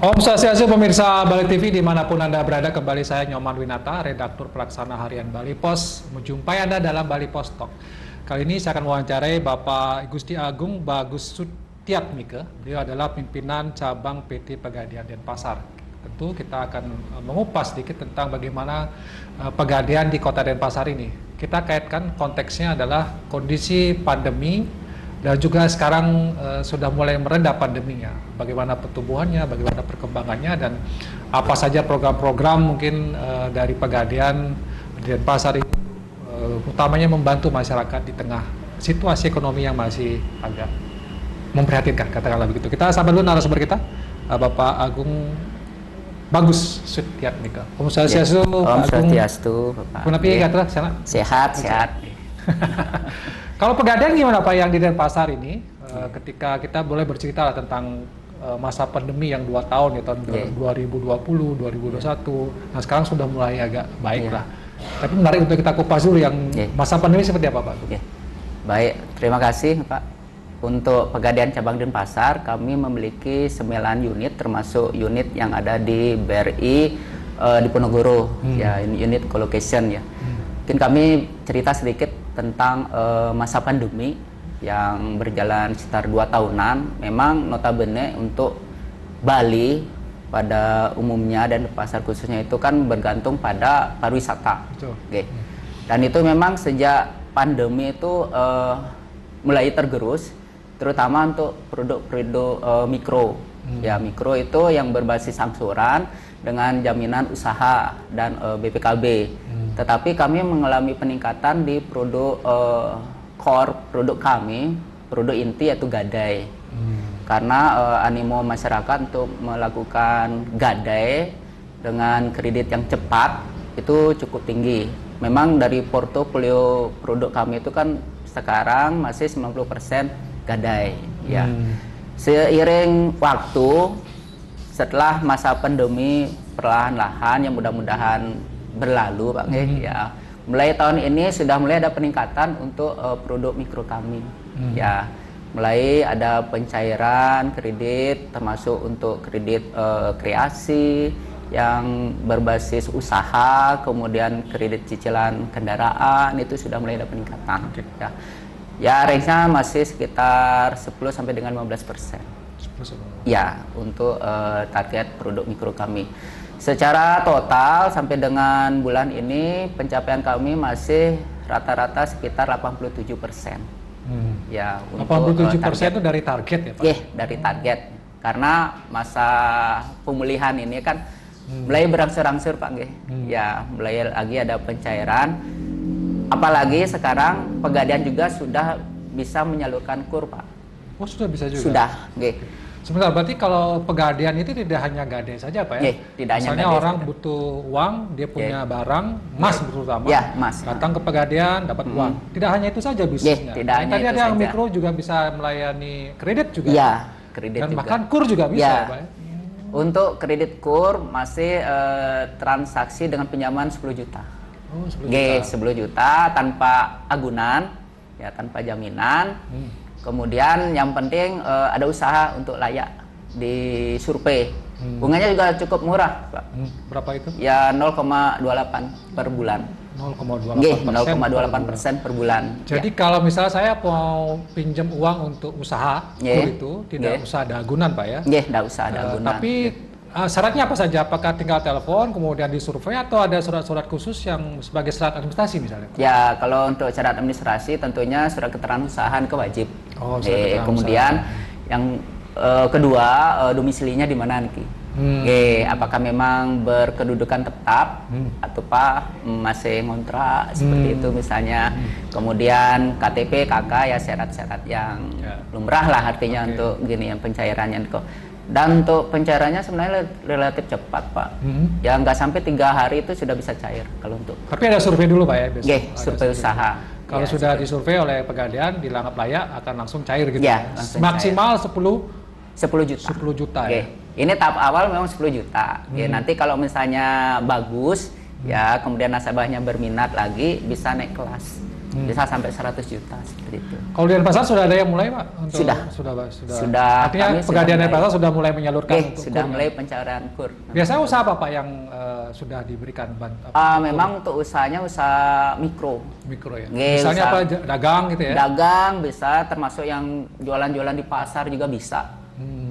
Om Swastiastu pemirsa Bali TV dimanapun Anda berada, kembali saya Nyoman Winata, redaktur pelaksana harian Bali Pos, menjumpai Anda dalam Bali Pos Talk. Kali ini saya akan wawancarai Bapak Gusti Agung Bagus Sutiatmike. Beliau adalah pimpinan cabang PT Pegadaian Denpasar. Tentu kita akan mengupas sedikit tentang bagaimana Pegadaian di Kota Denpasar ini. Kita kaitkan konteksnya adalah kondisi pandemi dan juga sekarang sudah mulai mereda pandeminya. Bagaimana pertumbuhannya, bagaimana perkembangannya, dan apa saja program-program mungkin dari Pegadaian di Denpasar ini utamanya membantu masyarakat di tengah situasi ekonomi yang masih agak memprihatinkan, katakanlah begitu. Kita sambut dulu narasumber kita, Bapak Agung Bagus Sutiatmike. Om Swastiastu. Om Swastiastu, Bapak. Kunapi kata sana? Sehat, sehat. Kalau Pegadaian gimana Pak yang di Denpasar ini, ketika kita boleh bercerita tentang masa pandemi yang 2 tahun ya, tahun 2020, 2021, nah sekarang sudah mulai agak baik lah. Tapi menarik untuk kita kupas dulu yang masa pandemi seperti apa Pak? Baik, terima kasih Pak. Untuk Pegadaian Cabang Denpasar, kami memiliki 9 unit, termasuk unit yang ada di BRI di Ponorogo, ya unit colocation ya. Mungkin kami cerita sedikit tentang masa pandemi yang berjalan sekitar 2 tahunan. Memang notabene untuk Bali pada umumnya dan Denpasar khususnya itu kan bergantung pada pariwisata. Oke. Dan itu memang sejak pandemi itu mulai tergerus, terutama untuk produk-produk mikro. Ya, mikro itu yang berbasis angsuran dengan jaminan usaha dan BPKB. Tetapi kami mengalami peningkatan di produk core produk kami, produk inti yaitu gadai. Karena animo masyarakat untuk melakukan gadai dengan kredit yang cepat itu cukup tinggi. Memang dari portofolio produk kami itu kan sekarang masih 90% gadai ya. Seiring waktu setelah masa pandemi perlahan-lahan yang mudah-mudahan berlalu Pak ya. Mulai tahun ini sudah mulai ada peningkatan untuk produk mikro kami. Ya, mulai ada pencairan kredit termasuk untuk kredit kreasi yang berbasis usaha, kemudian kredit cicilan kendaraan itu sudah mulai ada peningkatan. Ya. Ya, range-nya masih sekitar 10 sampai dengan 15%. Ya, untuk target produk mikro kami. Secara total sampai dengan bulan ini pencapaian kami masih rata-rata sekitar 87%. Ya, 87% itu dari target ya Pak? Iya, dari target. Karena masa pemulihan ini kan mulai berangsur-angsur Pak. Ya, mulai lagi ada pencairan. Apalagi sekarang Pegadaian juga sudah bisa menyalurkan KUR Pak. Oh, sudah bisa juga? Sudah, Sebentar, berarti kalau Pegadaian itu tidak hanya gadai saja Pak ya? Tidak hanya misalnya gadai orang saja. butuh uang, dia punya barang, emas terutama, emas. datang ke Pegadaian dapat uang. Tidak hanya itu saja bisnisnya. Tidak hanya tadi itu ada yang saja. mikro juga bisa melayani kredit juga. Iya, kredit dan juga. bahkan KUR juga bisa Pak ya? Untuk kredit KUR masih transaksi dengan pinjaman 10 juta. Oh, 10 juta. 10 juta tanpa agunan, ya tanpa jaminan. Kemudian yang penting ada usaha untuk layak di survei. Bunganya juga cukup murah, Pak. Berapa itu? Ya 0,28 per bulan. 0,28% per bulan. Jadi kalau misalnya saya mau pinjam uang untuk usaha, itu tidak usah ada agunan Pak ya? Tidak usah ada agunan. Tapi syaratnya apa saja? Apakah tinggal telepon kemudian disurvei atau ada surat-surat khusus yang sebagai syarat administrasi misalnya? Ya, kalau untuk syarat administrasi tentunya surat keterangan usaha itu wajib. Oh, kemudian yang kedua domisilinya di mana nih? Apakah memang berkedudukan tetap atau Pak masih ngontrak seperti itu misalnya. Kemudian KTP, KK ya syarat-syarat yang lumrah lah artinya untuk gini yang pencairannya kok. Dan untuk pencairannya sebenarnya relatif cepat Pak. Ya nggak sampai 3 hari itu sudah bisa cair kalau untuk. Tapi ada survei dulu Pak ya? Survei usaha. Kalau sudah disurvei oleh Pegadaian, dianggap layak akan langsung cair gitu ya? Maksimal cair. 10 juta. 10 juta ya. Ini tahap awal memang 10 juta. Ya, nanti kalau misalnya bagus, ya kemudian nasabahnya berminat lagi bisa naik kelas. bisa sampai 100 juta seperti itu. Kalau di Denpasar sudah ada yang mulai Pak? Sudah. Artinya Pegadaian Denpasar sudah mulai menyalurkan untuk sudah kurnya. mulai pencairan kur. Biasanya usaha apa Pak yang sudah diberikan Memang untuk usahanya usaha mikro. Mikro ya. usaha Misalnya apa dagang gitu ya? Dagang bisa, termasuk yang jualan-jualan di pasar juga bisa.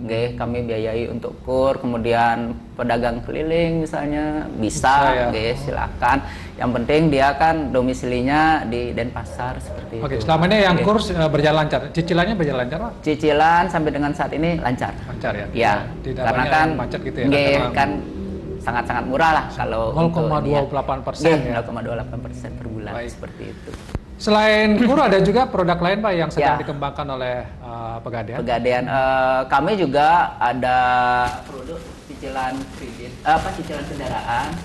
Kami biayai untuk kur, kemudian pedagang keliling misalnya bisa, ya. silakan. Yang penting dia kan domisilinya di Denpasar seperti itu. Oke, selama ini yang kur berjalan lancar, cicilannya berjalan lancar Pak? Cicilan sampai dengan saat ini lancar. Lancar ya? Ya, Tidak karena banyak kan yang macet gitu ya? kan sangat-sangat murah lah kalau 0,28% ya? 0,28% per bulan. Baik. Seperti itu. Selain kur ada juga produk lain Pak yang sedang dikembangkan oleh Pegadaian? Pegadaian, kami juga ada produk cicilan kredit, cicilan kendaraan,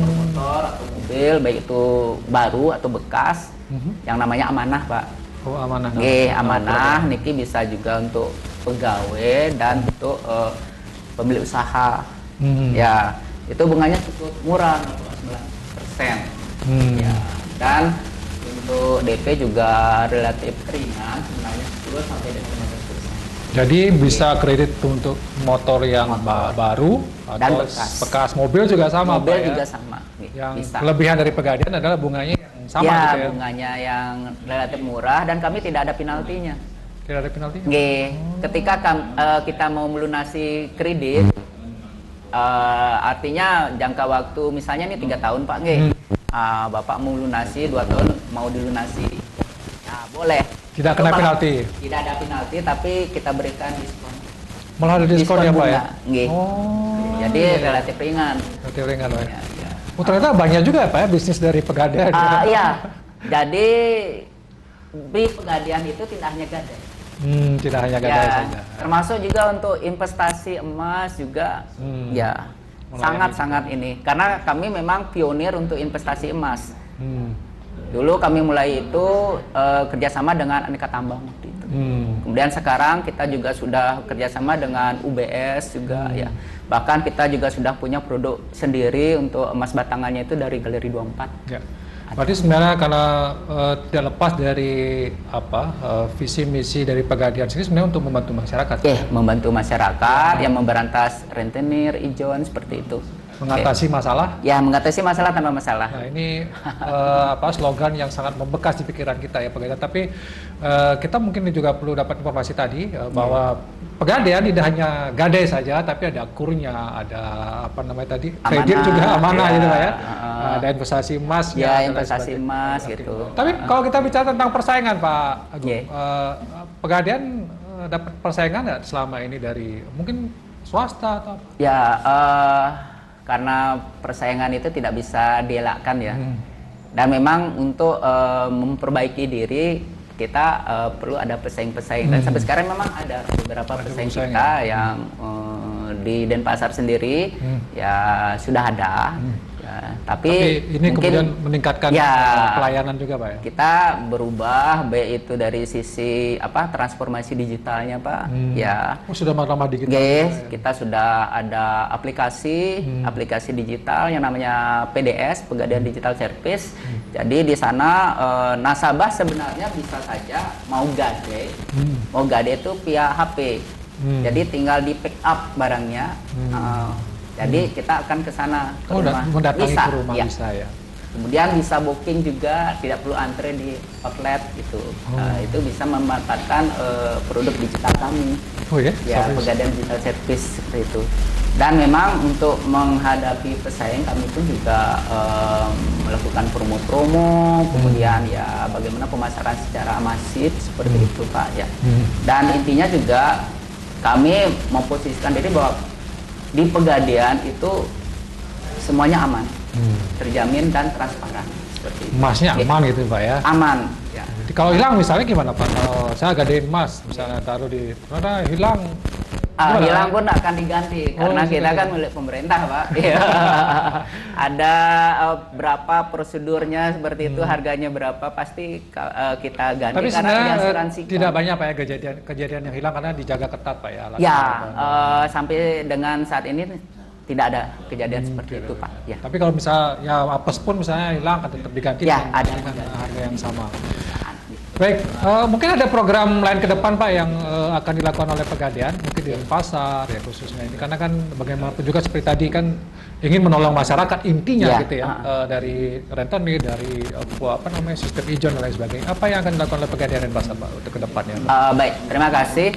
motor atau mobil, baik itu baru atau bekas, yang namanya amanah Pak. Oh amanah. Amanah, niki bisa juga untuk pegawai dan untuk pemilik usaha. Ya, itu bunganya cukup murah, 0,9%. Ya, dan untuk DP juga relatif ringan, sebenarnya 10 sampai dengan 15%. Jadi bisa kredit untuk motor yang baru atau bekas mobil juga sama Mobil Pak, juga ya? sama. Yang bisa. Kelebihan dari Pegadaian adalah bunganya yang sama Ya, gitu ya? bunganya yang relatif murah dan kami tidak ada penaltinya. Tidak ada penaltinya? Ketika kita mau melunasi kredit, artinya jangka waktu misalnya ini 3 tahun Pak, Bapak mau lunasi 2 tahun mau dilunasi, ya boleh. Tidak kena penalti? Tidak ada penalti, tapi kita berikan diskon. Malah ada diskon ya Pak ya? Jadi relatif ringan. Relatif ringan Pak. Ya. Oh, ternyata banyak juga ya Pak ya bisnis dari Pegadaian. Iya, jadi di Pegadaian itu tidak hanya gadai. Tidak hanya gadai saja. Termasuk juga untuk investasi emas juga, ya sangat-sangat ini. Karena kami memang pionir untuk investasi emas. Dulu kami mulai itu kerjasama dengan Aneka Tambang waktu itu. Kemudian sekarang kita juga sudah kerjasama dengan UBS juga ya. Bahkan kita juga sudah punya produk sendiri untuk emas batangannya itu dari Galeri 24. Ya. Berarti sebenarnya karena tidak lepas dari visi misi dari Pegadaian sendiri sebenarnya untuk membantu masyarakat. Membantu masyarakat yang memberantas rentenir, ijon seperti itu. Mengatasi masalah? Ya, mengatasi masalah tanpa masalah. Nah, ini slogan yang sangat membekas di pikiran kita ya Pegadaian. Tapi kita mungkin juga perlu dapat informasi tadi bahwa Pegadaian tidak hanya gadai saja, tapi ada kurnya, ada kredit juga amanah gitu Pak ya. Ada investasi emas. Ya, investasi emas gitu. Tapi kalau kita bicara tentang persaingan Pak Agung, Pegadaian dapat persaingan nggak selama ini dari mungkin swasta atau apa? Ya, karena persaingan itu tidak bisa dielakkan ya. Dan memang untuk memperbaiki diri kita perlu ada pesaing-pesaing. Dan sampai sekarang memang ada beberapa pesaing kita yang di Denpasar sendiri ya sudah ada. Tapi ini mungkin kemudian meningkatkan pelayanan juga Pak ya? Kita berubah baik itu dari sisi transformasi digitalnya Pak. Ya. Sudah ramah digital. Kita sudah ada aplikasi digital yang namanya PDS, Pegadaian Digital Service. Jadi di sana nasabah sebenarnya bisa saja mau gade itu via HP. Jadi tinggal di pick up barangnya. Jadi kita akan ke sana ke rumah. Mendatangi bisa, ke rumah bisa ya. Kemudian bisa booking juga, tidak perlu antre di outlet gitu. Itu bisa memanfaatkan produk digital kami. Ya, Pegadaian Digital Service seperti itu. Dan memang untuk menghadapi pesaing kami pun juga melakukan promo-promo, kemudian ya bagaimana pemasaran secara masif seperti itu Pak ya. Dan intinya juga kami memposisikan diri bahwa di Pegadaian itu semuanya aman, terjamin dan transparan seperti itu. Emasnya aman gitu Pak ya? Aman. Ya. Jadi kalau hilang misalnya gimana Pak? Kalau saya gadein emas, misalnya taruh di mana hilang? Hilang pun akan diganti karena kita kan milik pemerintah Pak. Ada berapa prosedurnya seperti itu, harganya berapa pasti kita ganti. Tapi karena sebenarnya tidak banyak Pak ya kejadian yang hilang karena dijaga ketat Pak ya? Sampai dengan saat ini tidak ada kejadian seperti itu, Pak. Ya. Tapi kalau misalnya ya apes pun misalnya hilang akan tetap diganti Ya, ada dengan harga yang sama. Baik, mungkin ada program lain ke depan Pak yang akan dilakukan oleh Pegadaian, mungkin di pasar ya khususnya ini, karena kan bagaimanapun juga seperti tadi kan ingin menolong masyarakat intinya gitu ya, dari rentenir, dari apa namanya sistem ijon dan lain sebagainya. Apa yang akan dilakukan oleh Pegadaian dan pasar Pak untuk ke depannya? Baik, terima kasih.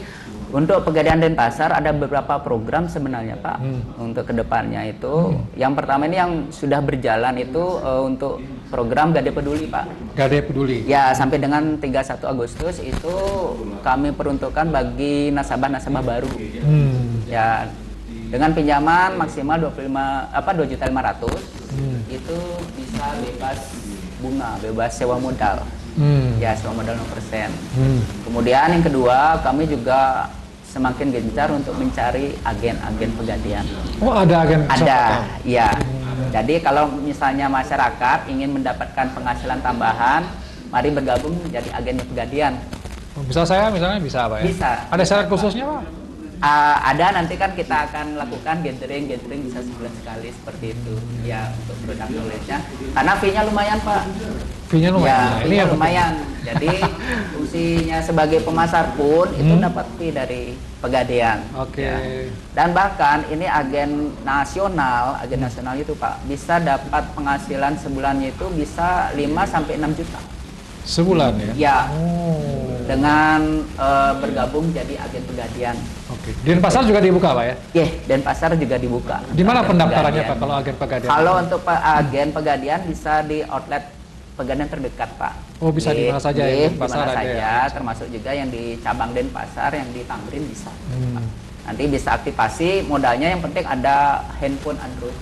Untuk Pegadaian Denpasar ada beberapa program sebenarnya Pak untuk kedepannya itu. Yang pertama ini yang sudah berjalan itu untuk program Gade Peduli Pak. Gade Peduli. Ya, sampai dengan 31 Agustus itu kami peruntukkan bagi nasabah-nasabah baru. Ya, dengan pinjaman maksimal 2.500.000 itu bisa bebas bunga, bebas sewa modal. Ya, sewa modal 0%. Kemudian yang kedua, kami juga semakin gencar untuk mencari agen-agen Pegadaian. Oh, ada agen? Ada, ya. Jadi kalau misalnya masyarakat ingin mendapatkan penghasilan tambahan, mari bergabung menjadi agennya Pegadaian. Bisa saya misalnya bisa Pak ya? Bisa. Ada syarat khususnya Pak? Ada, nanti kan kita akan lakukan gathering bisa sebulan sekali seperti itu ya untuk produk knowledge-nya, karena fee-nya lumayan Pak. Fee-nya lumayan. Ya, fee-nya lumayan. Jadi fungsinya sebagai pemasar pun itu dapat fee dari Pegadaian. Oke. Ya. Dan bahkan ini agen nasional itu Pak bisa dapat penghasilan sebulannya itu bisa 5 sampai 6 juta. Sebulan ya? Ya. Dengan bergabung jadi agen Pegadaian. Oke. Di Denpasar juga dibuka Pak ya? Iya, Denpasar juga dibuka. Di mana pendaftarannya Pak kalau agen Pegadaian? Kalau untuk agen Pegadaian bisa di outlet Pegadaian terdekat Pak. Oh, bisa di mana saja ya? Di mana saja, termasuk juga yang di cabang Denpasar, yang di Tamrin bisa. Nanti bisa aktivasi, modalnya yang penting ada handphone Android.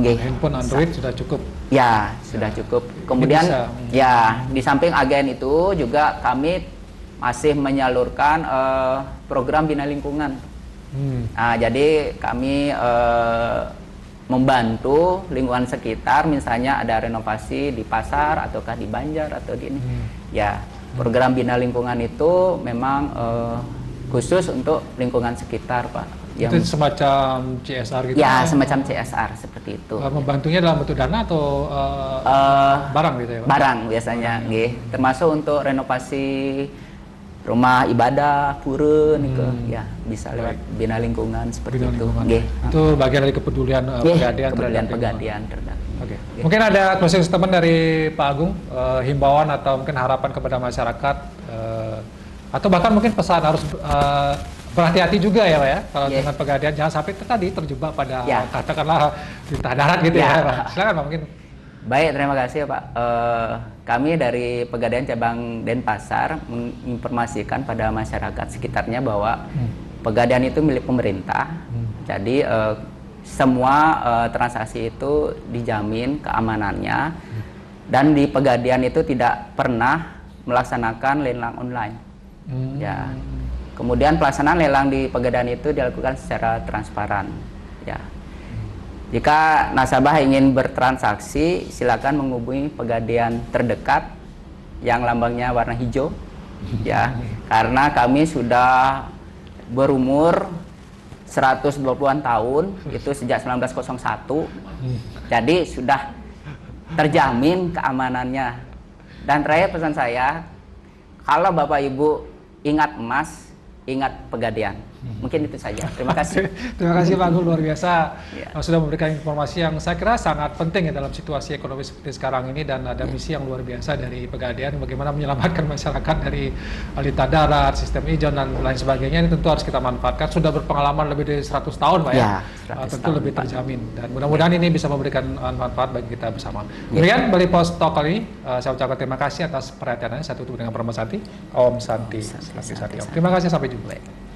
Handphone Android sudah cukup. Ya, sudah cukup. Kemudian ya, di samping agen itu juga kami masih menyalurkan program bina lingkungan. Nah, jadi kami membantu lingkungan sekitar, misalnya ada renovasi di pasar ataukah di Banjar atau di ini. Ya, program bina lingkungan itu memang khusus untuk lingkungan sekitar, Pak. Itu semacam CSR gitu? Ya, semacam CSR seperti itu. Membantunya dalam bentuk dana atau barang gitu ya Pak? Barang biasanya, termasuk untuk renovasi rumah ibadah, pura, ya bisa lewat bina lingkungan seperti itu. Itu bagian dari kepedulian Pegadaian terhadap. Oke. Mungkin ada closing statement dari Pak Agung, himbauan atau mungkin harapan kepada masyarakat, atau bahkan mungkin pesan harus berhati-hati juga ya Pak ya, kalau dengan Pegadaian jangan sampai tadi terjebak pada katakanlah perintah darat gitu ya Pak. Silakan Pak mungkin. Baik, terima kasih Pak. Kami dari Pegadaian cabang Denpasar menginformasikan pada masyarakat sekitarnya bahwa Pegadaian itu milik pemerintah. Jadi semua transaksi itu dijamin keamanannya, dan di Pegadaian itu tidak pernah melaksanakan lelang online. Ya. Kemudian pelaksanaan lelang di Pegadaian itu dilakukan secara transparan. Ya. Jika nasabah ingin bertransaksi, silakan menghubungi Pegadaian terdekat yang lambangnya warna hijau. Ya, karena kami sudah berumur 120-an tahun, itu sejak 1901. Jadi sudah terjamin keamanannya. Dan terakhir pesan saya, kalau Bapak Ibu ingat emas, ingat Pegadaian. Mungkin itu saja. Terima kasih. Terima kasih Pak Agung, luar biasa. Sudah memberikan informasi yang saya kira sangat penting ya dalam situasi ekonomi seperti sekarang ini, dan ada misi yang luar biasa dari Pegadaian bagaimana menyelamatkan masyarakat dari alita darat, sistem ijon dan lain sebagainya. Ini tentu harus kita manfaatkan. Sudah berpengalaman lebih dari 100 tahun Pak ya. Tentu tahun, lebih terjamin, dan mudah-mudahan ini bisa memberikan manfaat bagi kita bersama. Kemudian Bali Pos Talk kali ini saya ucapkan terima kasih atas perhatiannya. Saya tutup dengan Perma Santi. Om Santi. Terima kasih, sampai jumpa.